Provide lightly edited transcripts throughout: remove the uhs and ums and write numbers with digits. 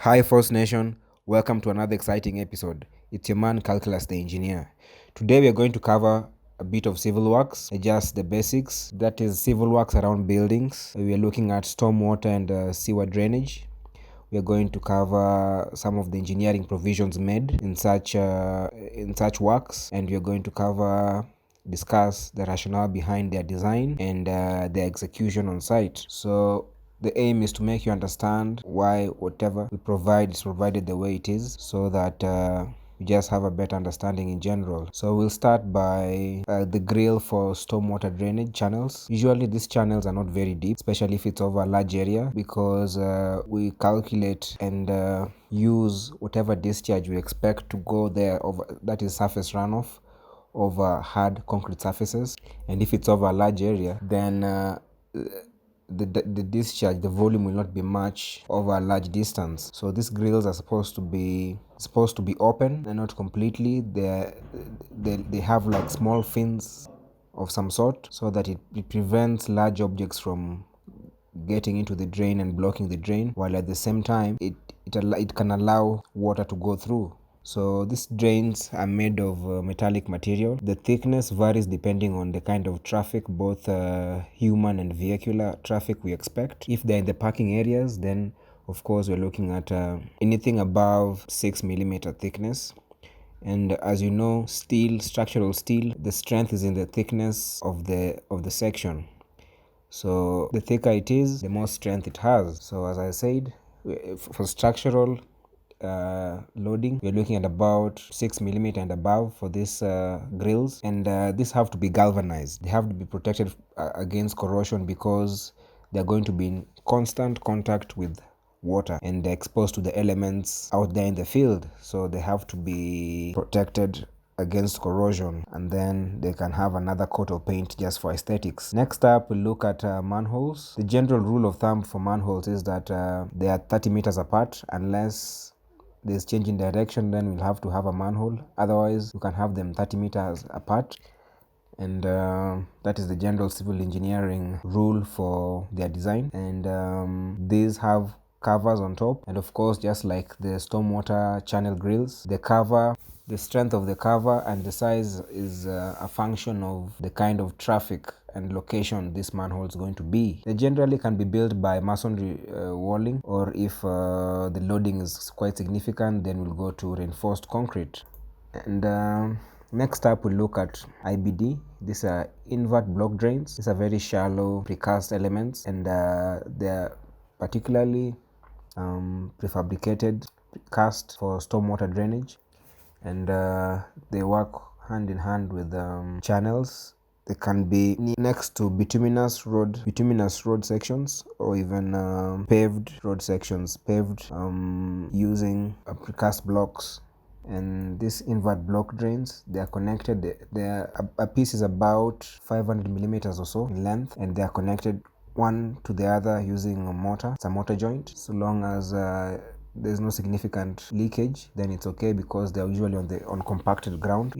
Hi FOS Nation, welcome to another exciting episode. It's your man Calculus the Engineer. Today we are going to cover a bit of civil works, just the basics. That is civil works around buildings. We are looking at stormwater and sewer drainage. We are going to cover some of the engineering provisions made in such works, and we are going to discuss the rationale behind their design and their execution on site. So the aim is to make you understand why whatever we provide is provided the way it is, so that you just have a better understanding in general. So we'll start by the grill for stormwater drainage channels. Usually these channels are not very deep, especially if it's over a large area, because we calculate and use whatever discharge we expect to go there, over that is surface runoff, over hard concrete surfaces. And if it's over a large area, then the discharge, the volume will not be much over a large distance. So these grills are supposed to be open and not completely. They have like small fins of some sort, so that it prevents large objects from getting into the drain and blocking the drain, while at the same time it can allow water to go through. So these drains are made of metallic material. The thickness varies depending on the kind of traffic, both human and vehicular traffic we expect. If they're in the parking areas, then of course we're looking at anything above 6 mm thickness. And as you know, structural steel, the strength is in the thickness of the section. So the thicker it is, the more strength it has. So as I said, for structural loading, we're looking at about 6 mm and above for these grills. And these have to be galvanized. They have to be protected against corrosion, because they're going to be in constant contact with water and they're exposed to the elements out there in the field. So they have to be protected against corrosion, and then they can have another coat of paint just for aesthetics. Next up, we'll look at manholes. The general rule of thumb for manholes is that they are 30 meters apart. Unless there's change in direction, then we'll have to have a manhole. Otherwise, you can have them 30 meters apart. And that is the general civil engineering rule for their design. And these have covers on top, and of course, just like the stormwater channel grills, the strength of the cover and the size is a function of the kind of traffic and location this manhole is going to be. They generally can be built by masonry walling, or if the loading is quite significant, then we'll go to reinforced concrete. And next up, we'll look at IBD. These are invert block drains. These are very shallow precast elements, and they're particularly prefabricated cast for stormwater drainage, and they work hand in hand with channels. They can be next to bituminous road sections, or even paved road sections, using precast blocks. And these invert block drains, they are connected. A piece is about 500 millimeters or so in length, and they are connected one to the other using a mortar. It's a mortar joint. So long as there's no significant leakage, then it's okay, because they're usually on compacted ground.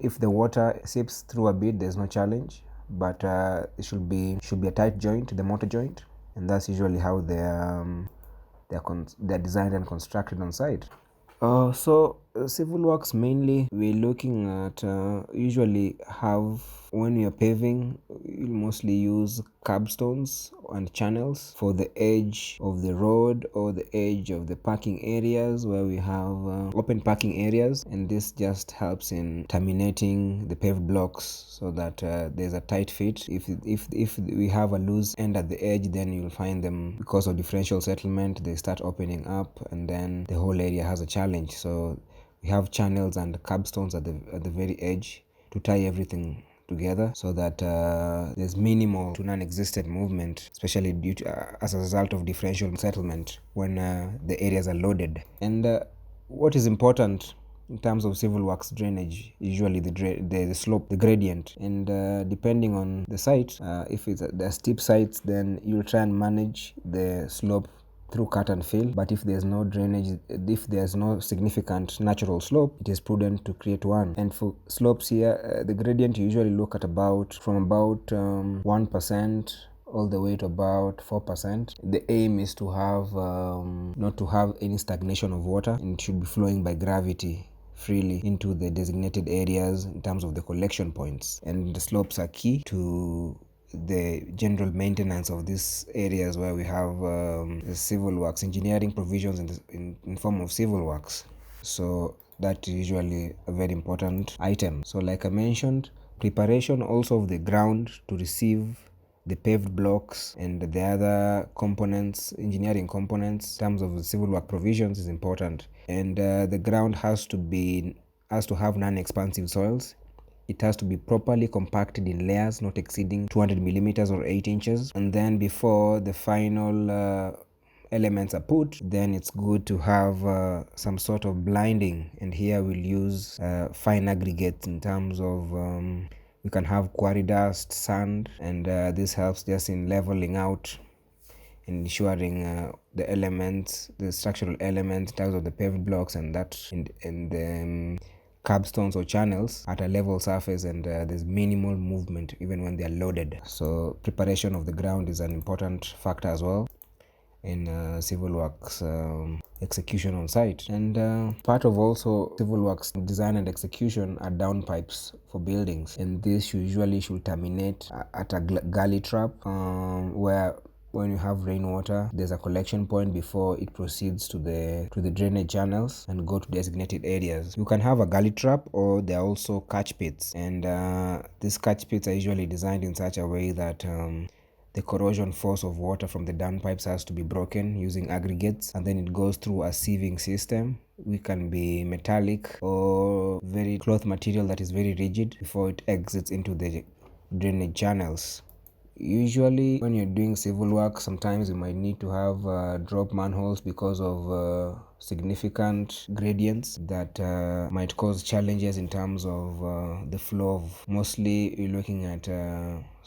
If the water seeps through a bit, there's no challenge, but it should be a tight joint, the mortar joint, and that's usually how they're designed and constructed on site. So civil works, mainly we're looking at usually have, when you're paving, you mostly use curbstones and channels for the edge of the road or the edge of the parking areas where we have open parking areas, and this just helps in terminating the paved blocks so that there's a tight fit. If we have a loose end at the edge, then you'll find them, because of differential settlement, they start opening up, and then the whole area has a challenge. So we have channels and curbstones at the very edge to tie everything together, so that there's minimal to non-existent movement, especially due to as a result of differential settlement when the areas are loaded. And what is important in terms of civil works drainage, usually the slope, the gradient, and depending on the site, if the steep sites, then you'll try and manage the slope through cut and fill. But if there's no drainage, if there's no significant natural slope, it is prudent to create one. And for slopes here, the gradient you usually look at from about 1% all the way to about 4%. The aim is to have not to have any stagnation of water, and it should be flowing by gravity freely into the designated areas in terms of the collection points. And the slopes are key to the general maintenance of these areas where we have the civil works, engineering provisions in form of civil works. So that is usually a very important item. So like I mentioned, preparation also of the ground to receive the paved blocks and the other components, engineering components, in terms of the civil work provisions is important. And the ground has to have non-expansive soils. It has to be properly compacted in layers not exceeding 200 millimeters or 8 inches. And then before the final elements are put, then it's good to have some sort of blinding. And here we'll use fine aggregates in terms of we can have quarry dust, sand, and this helps just in leveling out, ensuring the elements, the structural elements in terms of the paved blocks and that in the curbstones or channels at a level surface, and there's minimal movement even when they are loaded. So preparation of the ground is an important factor as well in civil works execution on site. And part of also civil works design and execution are downpipes for buildings, and this usually should terminate at a gully trap where when you have rainwater, there's a collection point before it proceeds to the drainage channels and go to designated areas. You can have a gully trap, or there are also catch pits, and these catch pits are usually designed in such a way that the corrosion force of water from the downpipes has to be broken using aggregates, and then it goes through a sieving system. We can be metallic or very cloth material that is very rigid before it exits into the drainage channels. Usually when you're doing civil work, sometimes you might need to have drop manholes because of significant gradients that might cause challenges in terms of the flow of, mostly you're looking at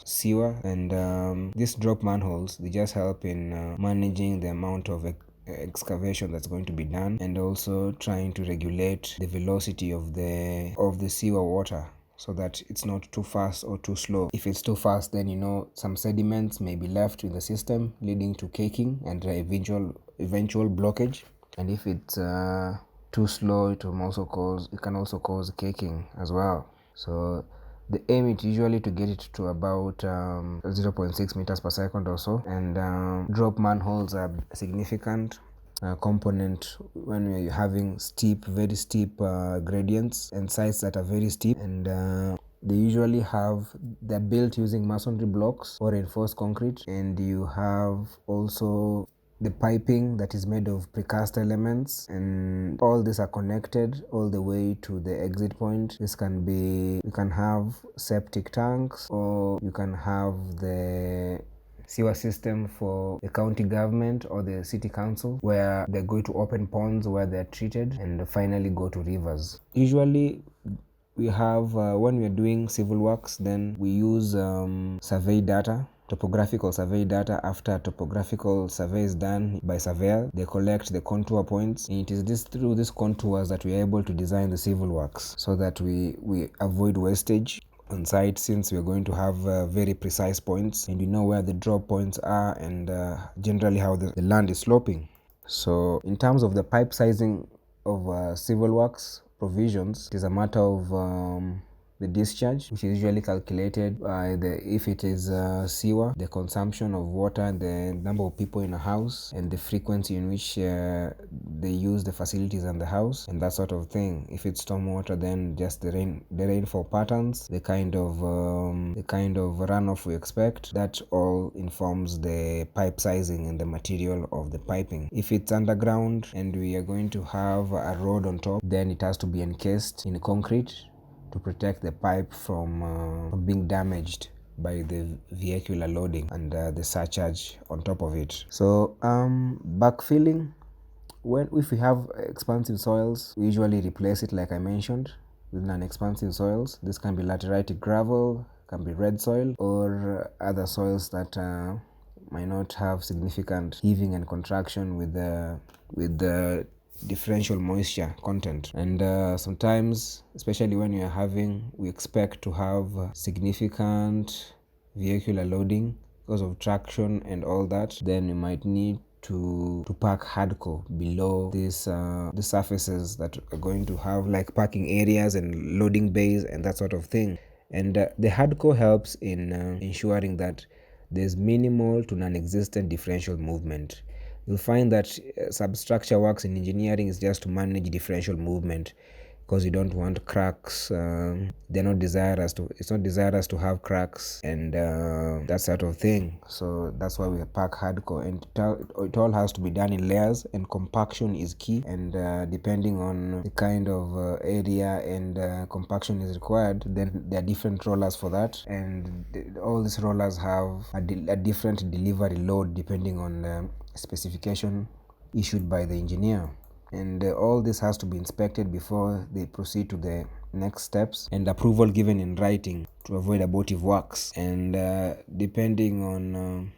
sewer, and these drop manholes, they just help in managing the amount of excavation that's going to be done, and also trying to regulate the velocity of the sewer water, so that it's not too fast or too slow. If it's too fast, then some sediments may be left in the system, leading to caking and eventual blockage. And if it's too slow, it can also cause caking as well. So the aim is usually to get it to about 0.6 meters per second or so, and drop manholes are significant component when we're having very steep gradients and sites that are very steep, and they're built using masonry blocks or reinforced concrete, and you have also the piping that is made of precast elements, and all these are connected all the way to the exit point. You can have septic tanks, or you can have the sewer system for the county government or the city council, where they're going to open ponds where they're treated and finally go to rivers. Usually we have when we're doing civil works, then we use survey data, topographical survey data. After topographical survey is done by surveyor, they collect the contour points, and it is through these contours that we are able to design the civil works, so that we avoid wastage on site, since we're going to have very precise points, and you know where the drop points are, and generally how the land is sloping. So in terms of the pipe sizing of civil works provisions, it is a matter of the discharge, which is usually calculated by if it is sewer, the consumption of water, the number of people in a house, and the frequency in which they use the facilities and the house, and that sort of thing. If it's stormwater, then just the rainfall patterns, the kind of runoff we expect. That all informs the pipe sizing and the material of the piping. If it's underground and we are going to have a road on top, then it has to be encased in concrete to protect the pipe from being damaged by the vehicular loading and the surcharge on top of it. So backfilling, if we have expansive soils, we usually replace it, like I mentioned, with non-expansive soils. This can be lateritic gravel, can be red soil, or other soils that might not have significant heaving and contraction with the differential moisture content. And sometimes, especially when we expect to have significant vehicular loading because of traction and all that, then you might need to pack hardcore below these the surfaces that are going to have like parking areas and loading bays and that sort of thing. And the hardcore helps in ensuring that there's minimal to non-existent differential movement. You'll find that substructure works in engineering is just to manage differential movement, because you don't want cracks. They're not desirous to. It's not desirous to have cracks and that sort of thing. So that's why we pack hardcore, and it all has to be done in layers, and compaction is key. And depending on the kind of area and compaction is required, then there are different rollers for that, and all these rollers have a different delivery load depending on the specification issued by the engineer. And all this has to be inspected before they proceed to the next steps, and approval given in writing to avoid abortive works. And depending on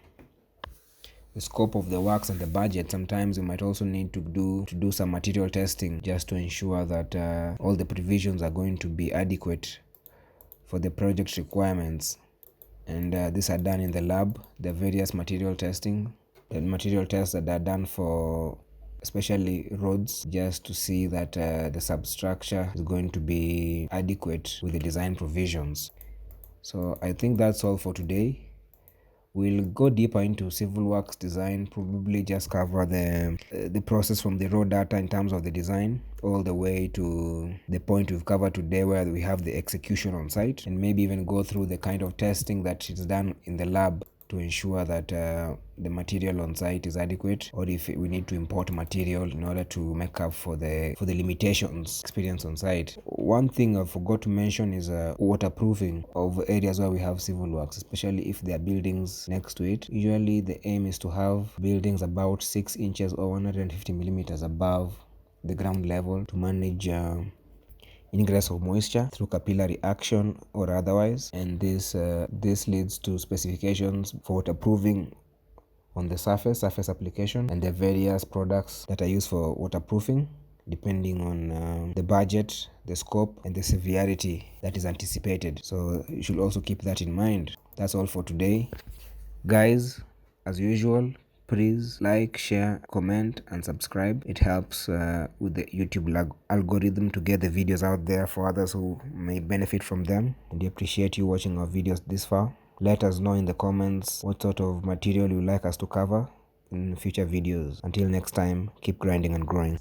the scope of the works and the budget, sometimes you might also need to do some material testing just to ensure that all the provisions are going to be adequate for the project requirements. And these are done in the lab, the various material testing, the material tests that are done for especially roads, just to see that the substructure is going to be adequate with the design provisions. So I think that's all for today. We'll go deeper into Civilworks design, probably just cover the process from the raw data in terms of the design all the way to the point we've covered today, where we have the execution on site, and maybe even go through the kind of testing that is done in the lab to ensure that the material on site is adequate, or if we need to import material in order to make up for the limitations experienced on site. One thing I forgot to mention is waterproofing of areas where we have civil works, especially if there are buildings next to it. Usually the aim is to have buildings about 6 inches or 150 millimeters above the ground level to manage ingress of moisture through capillary action or otherwise. And this leads to specifications for waterproofing on the surface application, and the various products that are used for waterproofing depending on the budget, the scope, and the severity that is anticipated. So you should also keep that in mind. That's all for today, guys. As usual, please like, share, comment, and subscribe. It helps with the YouTube algorithm to get the videos out there for others who may benefit from them. And we appreciate you watching our videos this far. Let us know in the comments what sort of material you like us to cover in future videos. Until next time, keep grinding and growing.